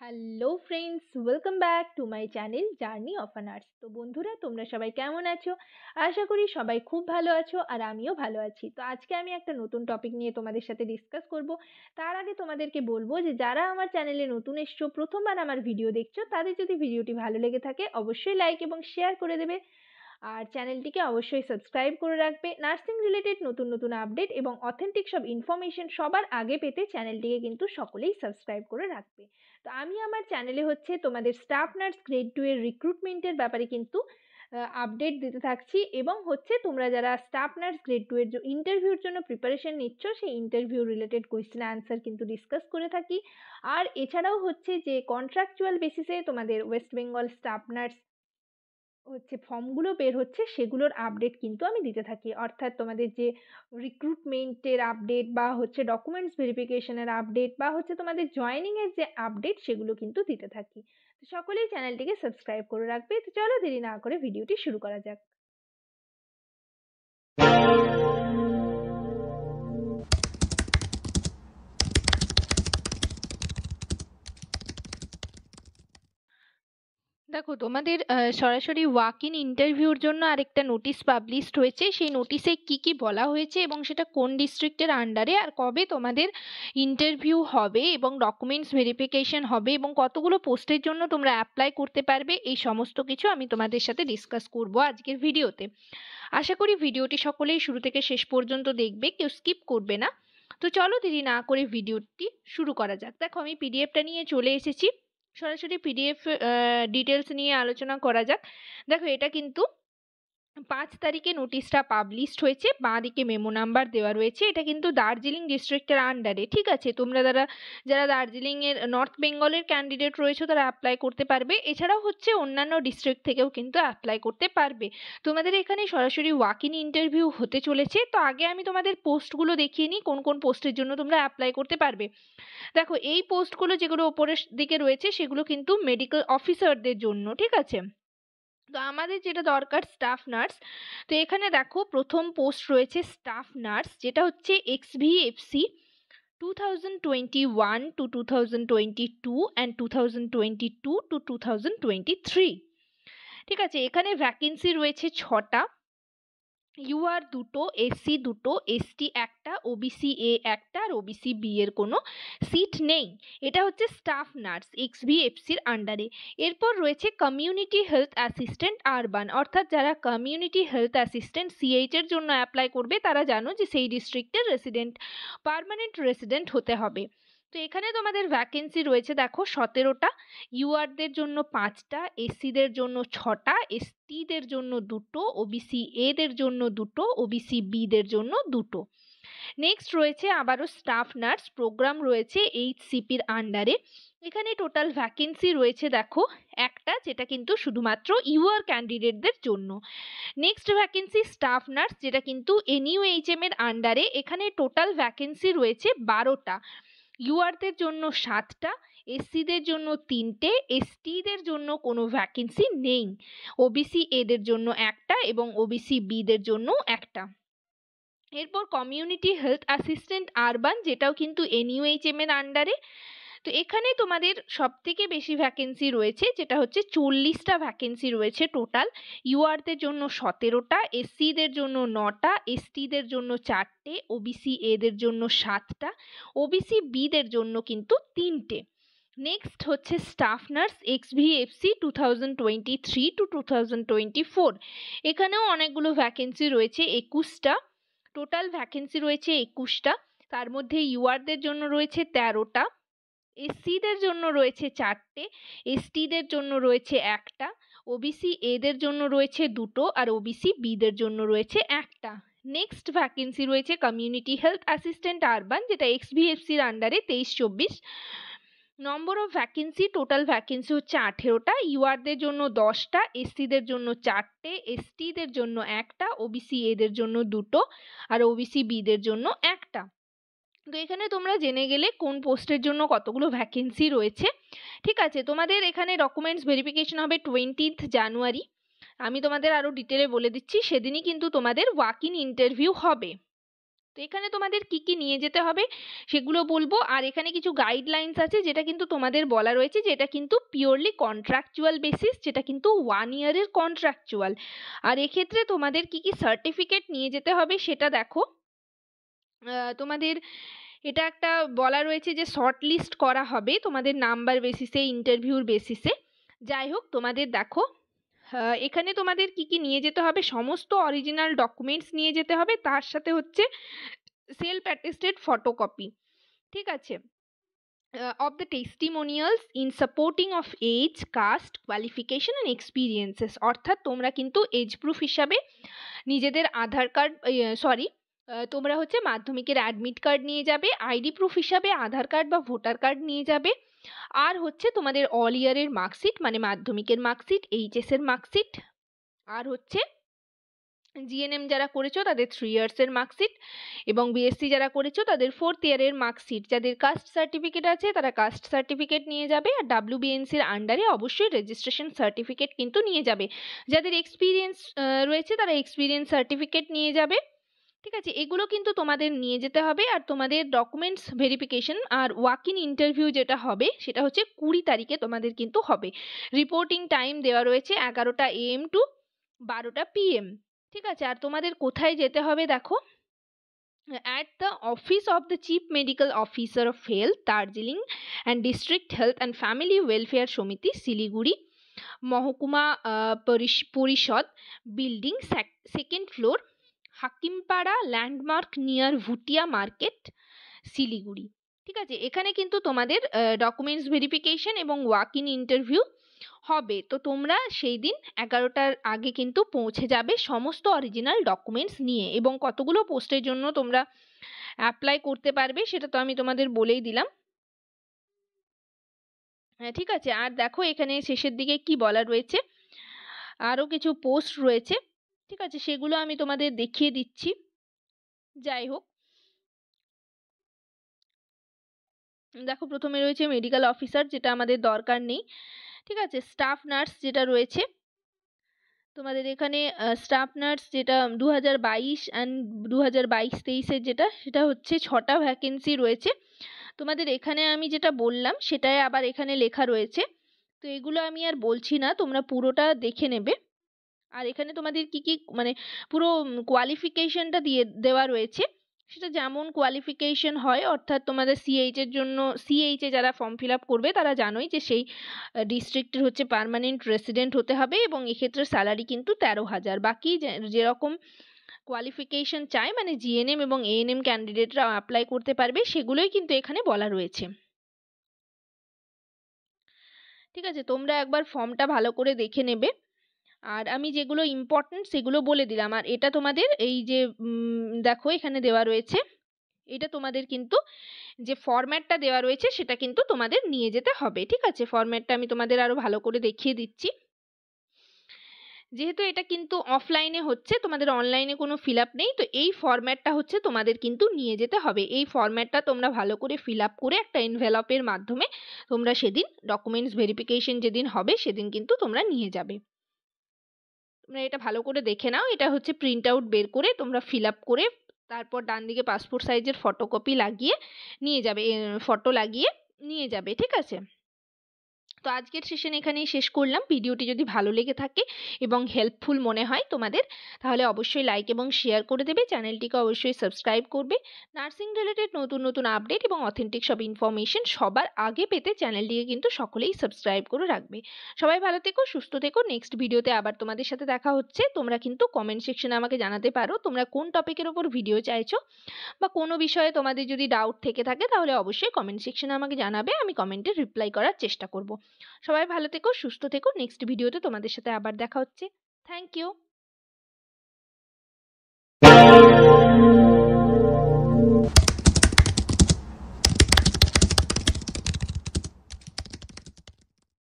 Hello friends, welcome back to my channel journey of an arts. তো বন্ধুরা, তোমরা সবাই কেমন আছো? আশা করি সবাই খুব ভালো আছো আর আমিও ভালো আছি। তো আজকে আমি একটা নতুন টপিক নিয়ে তোমাদের সাথে ডিসকাস করব। তার আগে তোমাদেরকে বলবো যে যারা আমার চ্যানেলে নতুন এসছো, প্রথমবার আমার ভিডিও দেখছো, তাদের যদি ভিডিওটি ভালো লেগে থাকে অবশ্যই লাইক এবং শেয়ার করে দেবে। আর চ্যানেলটিকে অবশ্যই সাবস্ক্রাইব করে রাখবে। নার্সিং রিলেটেড নতুন নতুন আপডেট এবং অথেন্টিক সব ইনফরমেশন সবার আগে পেতে চ্যানেলটিকে কিন্তু সকলেই সাবস্ক্রাইব করে রাখবে। তো আমি আমার চ্যানেলে তোমাদের স্টাফ নার্স গ্রেড 2 এর রিক্রুটমেন্টের ব্যাপারে কিন্তু আপডেট দিতে থাকছি, এবং তোমরা যারা স্টাফ নার্স গ্রেড 2 এর ইন্টারভিউর জন্য প্রিপারেশন নিচ্ছ, সেই ইন্টারভিউ রিলেটেড কোয়েশ্চেন অ্যান্সার কিন্তু ডিসকাস করে থাকি। আর এছাড়াও যে কন্ট্রাকচুয়াল বেসিসে তোমাদের ওয়েস্ট বেঙ্গল স্টাফ নার্স ফর্মগুলো বের হচ্ছে, সেগুলোর আপডেট কিন্তু আমি দিতে থাকি। অর্থাৎ তোমাদের যে রিক্রুটমেন্টের আপডেট বা ডকুমেন্টস ভেরিফিকেশনের আপডেট বা তোমাদের জয়েনিংয়ের যে আপডেট, সেগুলো কিন্তু দিতে থাকি। তো সকলেই চ্যানেলটিকে সাবস্ক্রাইব করে রাখবে। তো চলো দেরি না করে ভিডিওটি শুরু করা যাক। দেখো, তোমাদের সরাসরি ওয়াক ইন ইন্টারভিউর জন্য আরেকটা নোটিশ পাবলিশড হয়েছে। সেই নোটিশে কি কি বলা হয়েছে এবং সেটা কোন ডিস্ট্রিক্টের আন্ডারে আর কবে তোমাদের ইন্টারভিউ হবে এবং ডকুমেন্টস ভেরিফিকেশন হবে এবং কতগুলো পোস্টের জন্য তোমরা অ্যাপ্লাই করতে পারবে, এই সমস্ত কিছু আমি তোমাদের সাথে ডিসকাস করব আজকের ভিডিওতে। আশা করি ভিডিওটি সকলেই শুরু থেকে শেষ পর্যন্ত দেখবে, কেউ স্কিপ করবে না। তো চলো দেরি না করে ভিডিওটি শুরু করা যাক। দেখো, আমি পিডিএফটা নিয়ে চলে এসেছি। সরাসরি পিডিএফ ডিটেলস নিয়ে আলোচনা করা যাক। দেখো, এটা কিন্তু 5 তারিখে নোটিশটা পাবলিশড হয়েছে। বাঁ দিকে মেমো নাম্বার দেওয়া রয়েছে। এটা কিন্তু দার্জিলিং ডিস্ট্রিক্টের আন্ডারে। ঠিক আছে, তোমরা যারা দার্জিলিংয়ের নর্থ বেঙ্গলের ক্যান্ডিডেট রয়েছে তারা অ্যাপ্লাই করতে পারবে। এছাড়াও অন্যান্য ডিস্ট্রিক্ট থেকেও কিন্তু অ্যাপ্লাই করতে পারবে। তোমাদের এখানে সরাসরি ওয়াক ইন ইন্টারভিউ হতে চলেছে। তো আগে আমি তোমাদের পোস্টগুলো দেখিয়ে নিই, কোন কোন পোস্টের জন্য তোমরা অ্যাপ্লাই করতে পারবে। দেখো, এই পোস্টগুলো যেগুলো ওপরের দিকে রয়েছে সেগুলো কিন্তু মেডিকেল অফিসারদের জন্য। ঠিক আছে, তো আমাদের যেটা দরকার স্টাফ নার্স। তো এখানে দেখো, প্রথম পোস্ট রয়েছে স্টাফ নার্স, যেটা হচ্ছে XVFC 2021 to 2022 and 2022 to 2023। ঠিক আছে, এখানে ভ্যাকেন্সি রয়েছে 6টা। ইউআর 2টো, এসসি 2টো, এসটি 1টা, ওবিসি এ 1টা আর ওবিসি বি এর কোনো সিট নেই। এটা হচ্ছে স্টাফ নার্স XVFCর আন্ডারে। এরপর রয়েছে কমিউনিটি হেলথ অ্যাসিস্ট্যান্ট আরবান, অর্থাৎ যারা কমিউনিটি হেলথ অ্যাসিস্ট্যান্ট CH এর জন্য অ্যাপ্লাই করবে তারা জানো যে সেই ডিস্ট্রিক্টের পার্মানেন্ট রেসিডেন্ট হতে হবে। তো এখানে তোমাদের ভ্যাকেন্সি রয়েছে দেখো 17টা। ইউআরদের জন্য 5টা, এসসিদের জন্য 6টা, এসটিদের জন্য 2টো, ওবিসি এদের জন্য 2টো, ওবিসি বিদের জন্য 2টো। নেক্সট রয়েছে আবারও স্টাফ নার্স প্রোগ্রাম রয়েছে HCPর আন্ডারে। এখানে টোটাল ভ্যাকেন্সি রয়েছে দেখো একটা, যেটা কিন্তু শুধুমাত্র ইউআর ক্যান্ডিডেটদের জন্য। নেক্সট ভ্যাকেন্সি স্টাফ নার্স, যেটা কিন্তু NUHM এর আন্ডারে। এখানে টোটাল ভ্যাকেন্সি রয়েছে 12টা। ইউআরদের জন্য 7টা, এসসিদের জন্য 3টে, এসটিদের জন্য কোনো ভ্যাকেন্সি নেই, ওবিসি এদের জন্য একটা এবং ওবিসি বিদের জন্য একটা। এরপর কমিউনিটি হেলথ অ্যাসিস্ট্যান্ট আরবান, যেটাও কিন্তু NUHM এর আন্ডারে। তো এখানে তোমাদের সব থেকে বেশি ভ্যাকেন্সি রয়েছে, যেটা হচ্ছে 40টা ভ্যাকেন্সি রয়েছে টোটাল। ইউআরদের জন্য 17টা, এসসিদের জন্য 9টা, এসটিদের জন্য 4টে, ওবিসি এদের জন্য 7টা, ওবিসি বিদের জন্য কিন্তু 3টে। নেক্সট হচ্ছে স্টাফ নার্স XVFC 2023 to 2024। এখানেও অনেকগুলো ভ্যাকেন্সি রয়েছে, 21টা। টোটাল ভ্যাকেন্সি রয়েছে 21টা। তার মধ্যে ইউআরদের জন্য রয়েছে 13টা, এসসিদের জন্য রয়েছে 4টে, এসটিদের জন্য রয়েছে একটা, ওবিসি এদের জন্য রয়েছে 2টো আর ওবিসি বিদের জন্য রয়েছে একটা। নেক্সট ভ্যাকেন্সি রয়েছে কমিউনিটি হেলথ অ্যাসিস্ট্যান্ট আরবান, যেটা XVFCর আন্ডারে 23-24। Number of vacancy, total vacancy হচ্ছে 18টা। ইউআরদের জন্য 10টা, এসসিদের জন্য 4টে, এসটিদের জন্য একটা, ওবিসি এদের জন্য 2টো আর ওবিসি বিদের জন্য একটা। তো এখানে তোমরা জেনে গেলে কোন পোস্টের জন্য কতগুলো ভ্যাকেন্সি রয়েছে। ঠিক আছে, তোমাদের এখানে ডকুমেন্টস ভেরিফিকেশন হবে 20th জানুয়ারি। আমি তোমাদের আরও ডিটেলে বলে দিচ্ছি, সেদিনই কিন্তু তোমাদের ওয়াক ইন ইন্টারভিউ হবে। তো এখানে তোমাদের কি কি নিয়ে যেতে হবে সেগুলো বলবো, আর এখানে কিছু গাইডলাইন্স আছে যেটা কিন্তু তোমাদের বলা রয়েছে যে এটা কিন্তু পিওরলি কন্ট্রাকচুয়াল বেসিস, যেটা কিন্তু 1 ইয়ারের কন্ট্রাকচুয়াল। আর এক্ষেত্রে তোমাদের কি কি সার্টিফিকেট নিয়ে যেতে হবে সেটা দেখো। তোমাদের এটা একটা বলা রয়েছে যে শর্ট লিস্ট করা হবে তোমাদের নাম্বার বেসিসে, ইন্টারভিউর বেসিসে। যাই হোক, তোমাদের দেখো এখানে তোমাদের কি কি নিয়ে যেতে হবে, সমস্ত অরিজিনাল ডকুমেন্টস নিয়ে যেতে হবে, তার সাথে হচ্ছে সেলফ অ্যাটেস্টেড ফটোকপি। ঠিক আছে, of the testimonials in supporting of age, caste, qualification and experiences। অর্থাৎ তোমরা কিন্তু এজ প্রুফ হিসাবে নিজেদের আধার কার্ড, তোমরা হচ্ছে মাধ্যমিকের অ্যাডমিট কার্ড নিয়ে যাবে, আইডি প্রুফ হিসাবে আধার কার্ড বা ভোটার কার্ড নিয়ে যাবে, আর হচ্ছে তোমাদের অল ইয়ারের মার্কশিট মানে মাধ্যমিকের মার্কশিট, এইচএস এর মার্কশিট, আর হচ্ছে জিএনএম যারা করেছো তাদের 3 ইয়ার্সের মার্কশিট, এবং বিএসসি যারা করেছো তাদের 4th ইয়ারের মার্কশিট। যাদের কাস্ট সার্টিফিকেট আছে তারা কাস্ট সার্টিফিকেট নিয়ে যাবে, আর ডাব্লিউবিএনসির আন্ডারে অবশ্যই রেজিস্ট্রেশন সার্টিফিকেট কিন্তু নিয়ে যাবে। যাদের এক্সপিরিয়েন্স রয়েছে তারা এক্সপিরিয়েন্স সার্টিফিকেট নিয়ে যাবে। ঠিক আছে, এগুলো কিন্তু তোমাদের নিয়ে যেতে হবে। আর তোমাদের ডকুমেন্টস ভেরিফিকেশন আর ওয়াক ইন ইন্টারভিউ যেটা হবে সেটা হচ্ছে 20 তারিখে তোমাদের কিন্তু হবে। রিপোর্টিং টাইম দেওয়া রয়েছে 11টা AM টু 12টা PM। ঠিক আছে, আর তোমাদের কোথায় যেতে হবে দেখো, at the office of the chief medical officer of health, Darjeeling and district health and family welfare সমিতি, শিলিগুড়ি, মহকুমা পরিষদ building, 2nd floor, Hakimpara landmark near Bhutia market, Siliguri. ঠিক আছে, এখানে কিন্তু তোমাদের ডকুমেন্টস ভেরিফিকেশন এবং ওয়াক ইন ইন্টারভিউ হবে। তো তোমরা সেই দিন 11টার আগে কিন্তু পৌঁছে যাবে সমস্ত অরিজিনাল ডকুমেন্টস নিয়ে। এবং কতগুলো পোস্টের জন্য তোমরা অ্যাপ্লাই করতে পারবে সেটা তো আমি তোমাদের বলেই দিলাম। হ্যাঁ, ঠিক আছে, আর দেখো এখানে শেষের দিকে কি বলা রয়েছে, আরও কিছু পোস্ট রয়েছে। ঠিক আছে, সেগুলো আমি তোমাদের দেখিয়ে দিচ্ছি। যাই হোক, দেখো প্রথমে রয়েছে মেডিকেল অফিসার, যেটা আমাদের দরকার নেই। ঠিক আছে, স্টাফ নার্স যেটা রয়েছে তোমাদের এখানে, স্টাফ নার্স যেটা 2022 অ্যান্ড 2022-23-এর যেটা, সেটা হচ্ছে 6টা ভ্যাকেন্সি রয়েছে তোমাদের। এখানে আমি যেটা বললাম সেটাই আবার এখানে লেখা রয়েছে, তো এগুলো আমি আর বলছি না, তোমরা পুরোটা দেখে নেবে। আর এখানে তোমাদের কি কি মানে পুরো কোয়ালিফিকেশনটা দেওয়া রয়েছে, সেটা যেমন কোয়ালিফিকেশন হয়, অর্থাৎ তোমাদের সিএইচের জন্য, সিএইচে যারা ফর্ম ফিল আপ করবে তারা জানোই যে সেই ডিস্ট্রিক্টের হচ্ছে পার্মানেন্ট রেসিডেন্ট হতে হবে, এবং এক্ষেত্রে স্যালারি কিন্তু 13,000। বাকি যেরকম কোয়ালিফিকেশন চাই মানে জিএনএম এবং এএনএম ক্যান্ডিডেটরা অ্যাপ্লাই করতে পারবে, সেগুলোই কিন্তু এখানে বলা রয়েছে। ঠিক আছে, তোমরা একবার ফর্মটা ভালো করে দেখে নেবে। আর আমি যেগুলো ইম্পর্টেন্ট সেগুলো বলে দিলাম। আর এটা তোমাদের এই যে দেখো এখানে দেওয়া রয়েছে, এটা তোমাদের কিন্তু যে ফরম্যাটটা দেওয়া রয়েছে সেটা কিন্তু তোমাদের নিয়ে যেতে হবে। ঠিক আছে, ফরম্যাটটা আমি তোমাদের আরো ভালো করে দেখিয়ে দিচ্ছি। যেহেতু এটা কিন্তু অফলাইনে হচ্ছে, তোমাদের অনলাইনে কোনো ফিল আপ নেই, তো এই ফরম্যাটটা হচ্ছে তোমাদের কিন্তু নিয়ে যেতে হবে। এই ফরম্যাটটা তোমরা ভালো করে ফিল আপ করে একটা এনভেলপের মাধ্যমে তোমরা সেদিন ডকুমেন্টস ভেরিফিকেশন যেদিন হবে সেদিন কিন্তু তোমরা নিয়ে যাবে। তোমরা এটা ভালো করে দেখে নাও, এটা হচ্ছে প্রিন্ট আউট বের করে তোমরা ফিল আপ করে তারপর ডান দিকে পাসপোর্ট সাইজের ফটোকপি লাগিয়ে নিয়ে যাবে, ফটো লাগিয়ে নিয়ে যাবে। ঠিক আছে, তো আজকের সেশন এখানেই শেষ করলাম। ভিডিওটি যদি ভালো লেগে থাকে এবং হেল্পফুল মনে হয় তোমাদের, তাহলে অবশ্যই লাইক এবং শেয়ার করে দেবে। চ্যানেলটিকে অবশ্যই সাবস্ক্রাইব করবে। নার্সিং রিলেটেড নতুন নতুন আপডেট এবং অথেন্টিক সব ইনফরমেশন সবার আগে পেতে চ্যানেলটিকে কিন্তু সকলেই সাবস্ক্রাইব করে রাখবে। সবাই ভালো থেকো, সুস্থ থেকো। নেক্সট ভিডিওতে আবার তোমাদের সাথে দেখা হচ্ছে। তোমরা কিন্তু কমেন্ট সেকশনে আমাকে জানাতে পারো তোমরা কোন টপিকের ওপর ভিডিও চাইছো, বা কোনো বিষয়ে তোমাদের যদি ডাউট থেকে থাকে তাহলে অবশ্যই কমেন্ট সেকশনে আমাকে জানাবে, আমি কমেন্টে রিপ্লাই করার চেষ্টা করব। সবাই ভালো থেকো, সুস্থ থেকো। নেক্সট ভিডিওতে তোমাদের সাথে আবার দেখা হচ্ছে। Thank you.